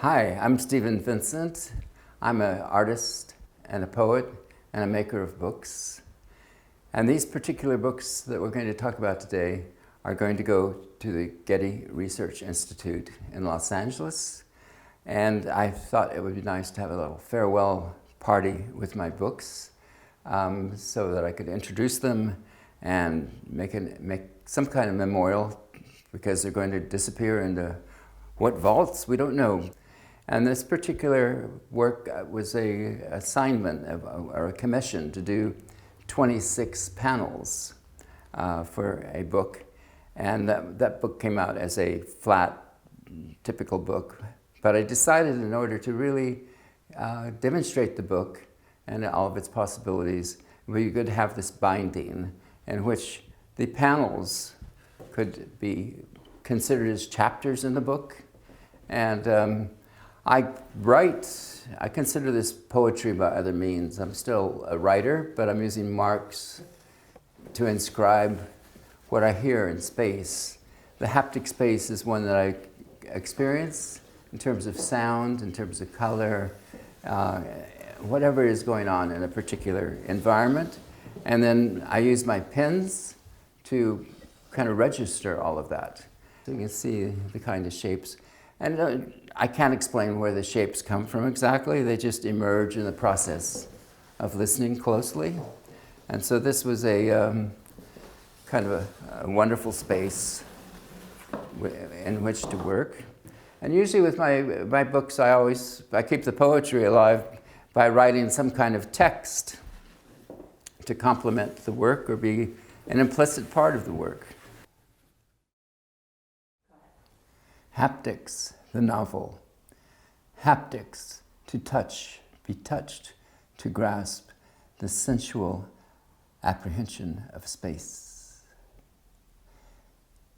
Hi, I'm Stephen Vincent. I'm an artist and a poet and a maker of books. And these particular books that we're going to talk about today are going to go to the Getty Research Institute in Los Angeles. And I thought it would be nice to have a little farewell party with my books so that I could introduce them and make some kind of memorial, because they're going to disappear into what vaults, we don't know. And this particular work was an assignment or a commission to do 26 panels for a book. And that book came out as a flat, typical book. But I decided, in order to really demonstrate the book and all of its possibilities, we could have this binding in which the panels could be considered as chapters in the book. And I consider this poetry by other means. I'm still a writer, but I'm using marks to inscribe what I hear in space. The haptic space is one that I experience in terms of sound, in terms of color, whatever is going on in a particular environment. And then I use my pens to kind of register all of that. So you can see the kind of shapes. And I can't explain where the shapes come from exactly. They just emerge in the process of listening closely. And so this was a kind of a wonderful space in which to work. And usually with my books, I keep the poetry alive by writing some kind of text to complement the work or be an implicit part of the work. Haptics, the novel. Haptics, to touch, be touched, to grasp, the sensual apprehension of space.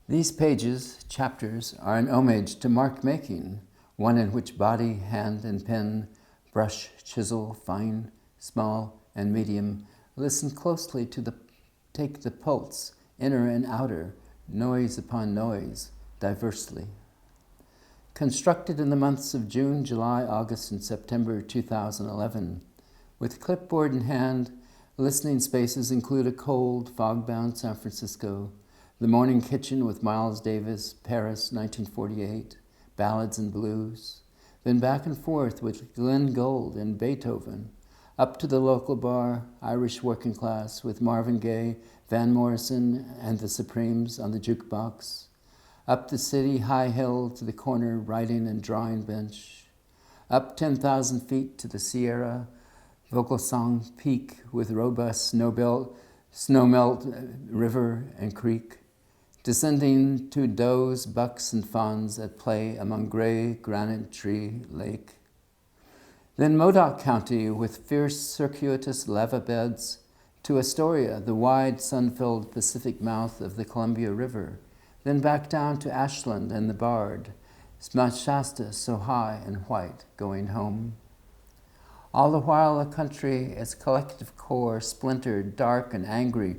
These pages, chapters, are an homage to mark making, one in which body, hand, and pen, brush, chisel, fine, small, and medium, listen closely to take the pulse, inner and outer, noise upon noise, diversely. Constructed in the months of June, July, August, and September 2011. With clipboard in hand, listening spaces include a cold, fog-bound San Francisco, the morning kitchen with Miles Davis, Paris, 1948, ballads and blues, then back and forth with Glenn Gould and Beethoven, up to the local bar, Irish working class, with Marvin Gaye, Van Morrison, and the Supremes on the jukebox, up the city, high hill to the corner writing and drawing bench, up 10,000 feet to the Sierra, Vogelsang Peak with robust snowmelt river and creek, descending to does, bucks, and fawns at play among gray granite tree lake. Then Modoc County with fierce circuitous lava beds, to Astoria, the wide sun-filled Pacific mouth of the Columbia River, then back down to Ashland and the Bard, Shasta so high and white, going home. All the while a country, its collective core splintered, dark and angry,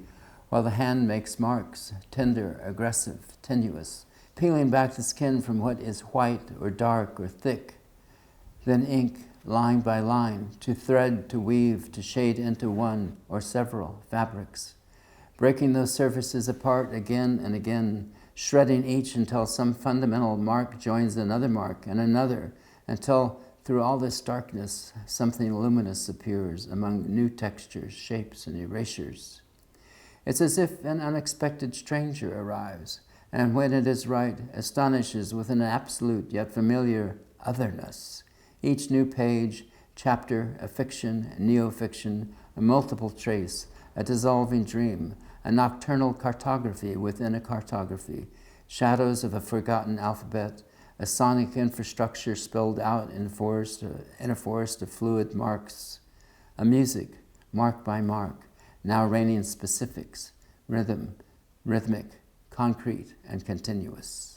while the hand makes marks, tender, aggressive, tenuous, peeling back the skin from what is white or dark or thick. Then ink, line by line, to thread, to weave, to shade into one or several fabrics, breaking those surfaces apart again and again, shredding each until some fundamental mark joins another mark and another, until through all this darkness, something luminous appears among new textures, shapes, and erasures. It's as if an unexpected stranger arrives, and when it is right, astonishes with an absolute yet familiar otherness. Each new page, chapter, a fiction, a neo-fiction, a multiple trace, a dissolving dream, a nocturnal cartography within a cartography, shadows of a forgotten alphabet, a sonic infrastructure spilled out in a forest of fluid marks, a music, mark by mark, now raining specifics, rhythm, rhythmic, concrete, and continuous.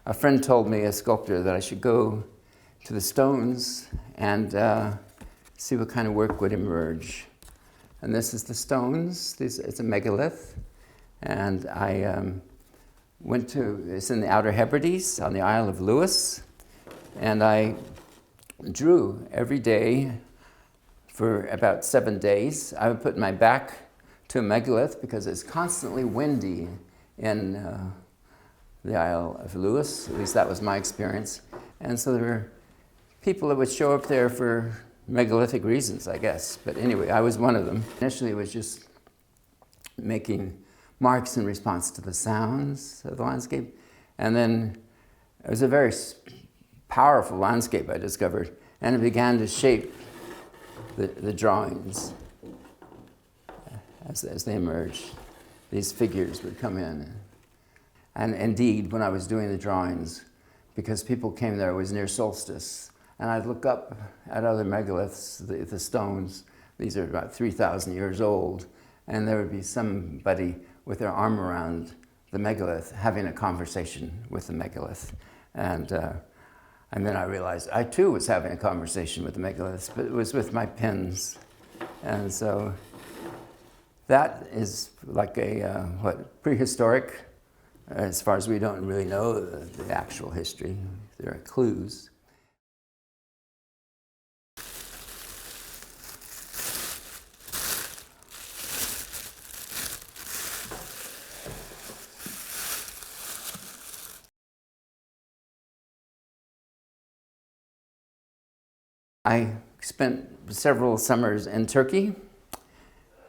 A friend told me, a sculptor, that I should go to the stones and see what kind of work would emerge. And this is the stones. It's a megalith. And I it's in the Outer Hebrides on the Isle of Lewis. And I drew every day for about 7 days. I would put my back to a megalith because it's constantly windy in the Isle of Lewis. At least that was my experience. And so there were people that would show up there for megalithic reasons, I guess. But anyway, I was one of them. Initially, it was just making marks in response to the sounds of the landscape. And then it was a very powerful landscape I discovered. And it began to shape the drawings as they emerged. These figures would come in. And indeed, when I was doing the drawings, because people came there, it was near solstice, and I'd look up at other megaliths, the stones. These are about 3,000 years old, and there would be somebody with their arm around the megalith having a conversation with the megalith. And then I realized I too was having a conversation with the megaliths, but it was with my pens. And so that is like a, prehistoric, as far as we don't really know the actual history. There are clues. I spent several summers in Turkey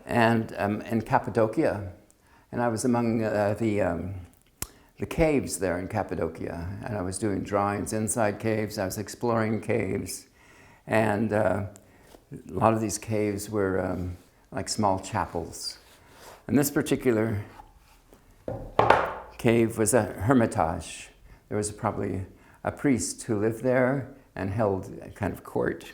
and in Cappadocia, and I was among the caves there in Cappadocia, and I was doing drawings inside caves. I was exploring caves, and a lot of these caves were like small chapels. And this particular cave was a hermitage. There was probably a priest who lived there and held a kind of court.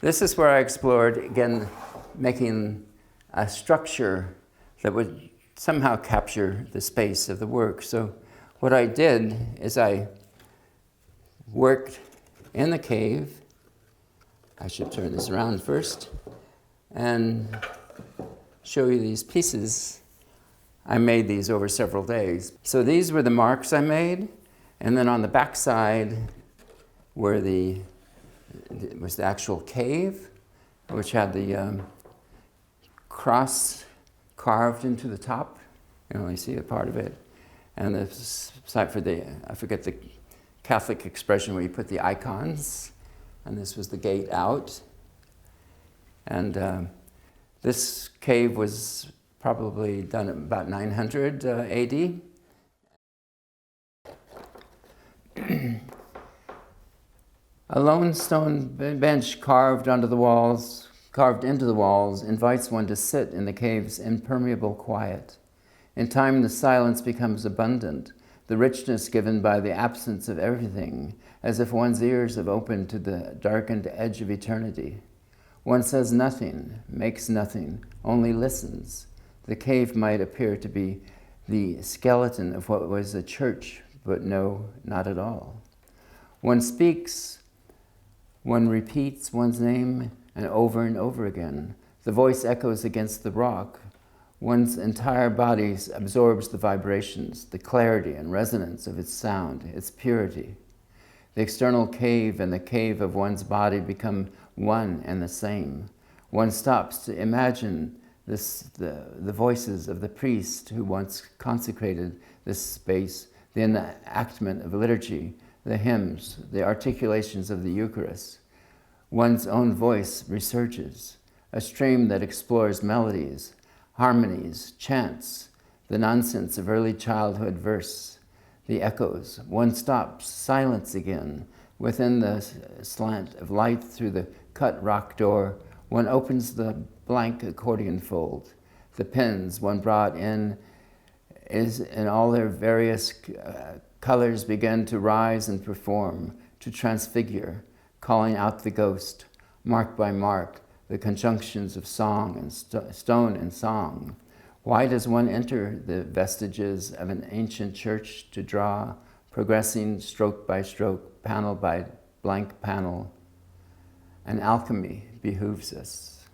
This is where I explored, again, making a structure that would somehow capture the space of the work. So what I did is I worked in the cave. I should turn this around first and show you these pieces. I made these over several days. So these were the marks I made, and then on the back side was the actual cave, which had the cross carved into the top. You can only see a part of it. And the site for I forget the Catholic expression where you put the icons. And this was the gate out. And this cave was probably done at about 900 AD. A lone stone bench carved into the walls, invites one to sit in the cave's impermeable quiet. In time, the silence becomes abundant, the richness given by the absence of everything, as if one's ears have opened to the darkened edge of eternity. One says nothing, makes nothing, only listens. The cave might appear to be the skeleton of what was a church, but no, not at all. One speaks, one repeats one's name and over again. The voice echoes against the rock. One's entire body absorbs the vibrations, the clarity and resonance of its sound, its purity. The external cave and the cave of one's body become one and the same. One stops to imagine the voices of the priest who once consecrated this space, the enactment of liturgy, the hymns, the articulations of the Eucharist. One's own voice resurges, a stream that explores melodies, harmonies, chants, the nonsense of early childhood verse, the echoes. One stops, silence again. Within the slant of light through the cut rock door, one opens the blank accordion fold. The pens one brought in is in all their various colors begin to rise and perform, to transfigure, calling out the ghost, mark by mark, the conjunctions of song and stone and song. Why does one enter the vestiges of an ancient church to draw, progressing stroke by stroke, panel by blank panel, and alchemy behooves us.